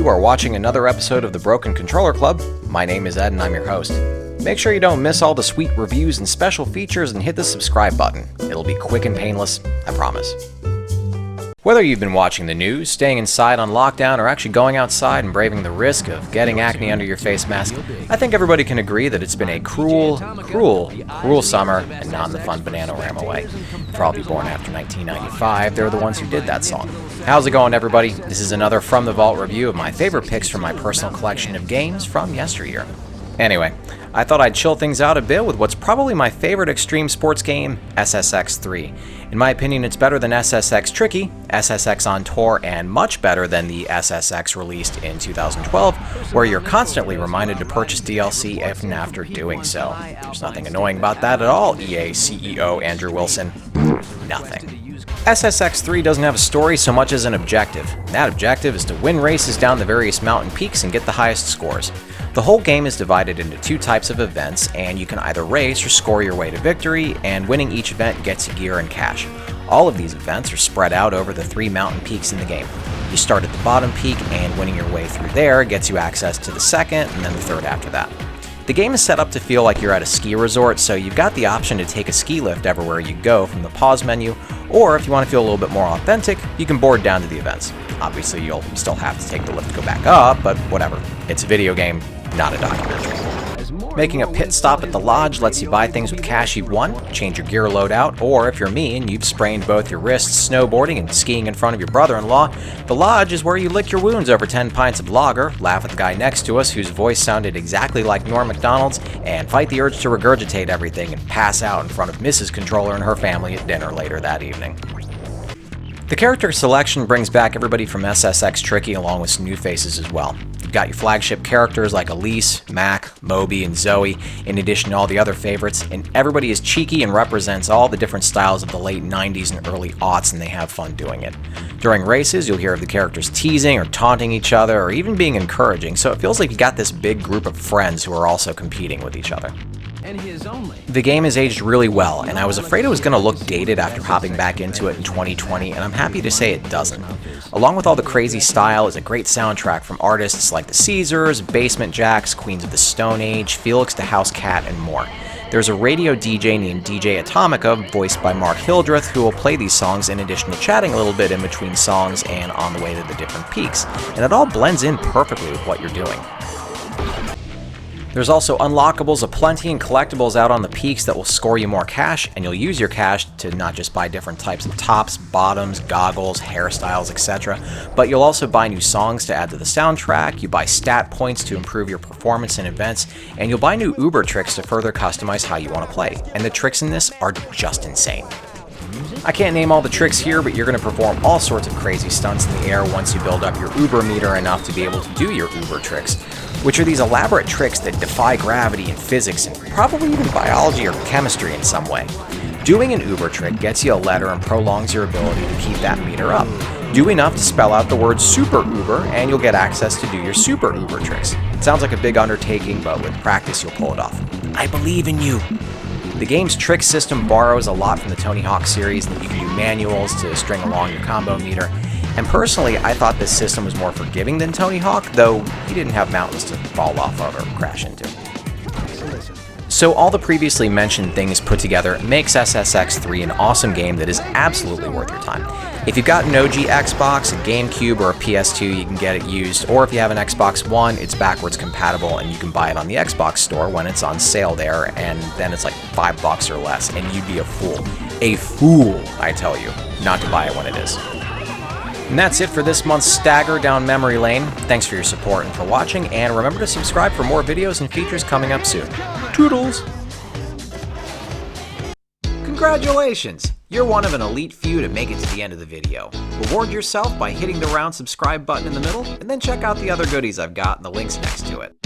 You are watching another episode of the Broken Controller Club. My name is Ed and I'm your host. Make sure you don't miss all the sweet reviews and special features and hit the subscribe button. It'll be quick and painless, I promise. Whether you've been watching the news, staying inside on lockdown, or actually going outside and braving the risk of getting acne under your face mask, I think everybody can agree that it's been a cruel summer, and not in the fun Bananarama way. For all of you born after 1995, they're the ones who did that song. How's it going, everybody? This is another From the Vault review of my favorite picks from my personal collection of games from yesteryear. Anyway, I thought I'd chill things out a bit with what's probably my favorite extreme sports game, SSX 3. In my opinion, it's better than SSX Tricky, SSX on Tour, and much better than the SSX released in 2012, where you're constantly reminded to purchase DLC even after doing so. There's nothing annoying about that at all, EA CEO Andrew Wilson. Nothing. SSX 3 doesn't have a story so much as an objective. That objective is to win races down the various mountain peaks and get the highest scores. The whole game is divided into two types of events, and you can either race or score your way to victory, and winning each event gets you gear and cash. All of these events are spread out over the three mountain peaks in the game. You start at the bottom peak, and winning your way through there gets you access to the second and then the third after that. The game is set up to feel like you're at a ski resort, so you've got the option to take a ski lift everywhere you go from the pause menu, or if you want to feel a little bit more authentic, you can board down to the events. Obviously, you'll still have to take the lift to go back up, but whatever. It's a video game, not a documentary. Making a pit stop at the lodge lets you buy things with cash you've won, change your gear loadout, or if you're me and you've sprained both your wrists snowboarding and skiing in front of your brother-in-law, the lodge is where you lick your wounds over 10 pints of lager, laugh at the guy next to us whose voice sounded exactly like Norm Macdonald's, and fight the urge to regurgitate everything and pass out in front of Mrs. Controller and her family at dinner later that evening. The character selection brings back everybody from SSX Tricky along with some new faces as well. You've got your flagship characters like Elise, Mac, Moby, and Zoe, in addition to all the other favorites, and everybody is cheeky and represents all the different styles of the late 90s and early aughts, and they have fun doing it. During races, you'll hear of the characters teasing or taunting each other or even being encouraging, so it feels like you got this big group of friends who are also competing with each other. The game has aged really well, and I was afraid it was going to look dated after hopping back into it in 2020, and I'm happy to say it doesn't. Along with all the crazy style is a great soundtrack from artists like the Caesars, Basement Jacks, Queens of the Stone Age, Felix the House Cat, and more. There's a radio DJ named DJ Atomica, voiced by Mark Hildreth, who will play these songs in addition to chatting a little bit in between songs and on the way to the different peaks, and it all blends in perfectly with what you're doing. There's also unlockables aplenty and collectibles out on the peaks that will score you more cash, and you'll use your cash to not just buy different types of tops, bottoms, goggles, hairstyles, etc., but you'll also buy new songs to add to the soundtrack, you buy stat points to improve your performance in events, and you'll buy new Uber tricks to further customize how you want to play, and the tricks in this are just insane. I can't name all the tricks here, but you're going to perform all sorts of crazy stunts in the air once you build up your Uber meter enough to be able to do your Uber tricks, which are these elaborate tricks that defy gravity and physics and probably even biology or chemistry in some way. Doing an Uber trick gets you a letter and prolongs your ability to keep that meter up. Do enough to spell out the word Super Uber and you'll get access to do your Super Uber tricks. It sounds like a big undertaking, but with practice you'll pull it off. I believe in you! The game's trick system borrows a lot from the Tony Hawk series, and you can do manuals to string along your combo meter. And personally, I thought this system was more forgiving than Tony Hawk, though he didn't have mountains to fall off of or crash into. So all the previously mentioned things put together makes SSX 3 an awesome game that is absolutely worth your time. If you've got an OG Xbox, a Gamecube, or a PS2, you can get it used, or if you have an Xbox One, it's backwards compatible and you can buy it on the Xbox store when it's on sale there, and then it's like $5 or less, and you'd be a fool, I tell you, not to buy it when it is. And that's it for this month's stagger down memory lane. Thanks for your support and for watching, and remember to subscribe for more videos and features coming up soon. Toodles! Congratulations! You're one of an elite few to make it to the end of the video. Reward yourself by hitting the round subscribe button in the middle, and then check out the other goodies I've got in the links next to it.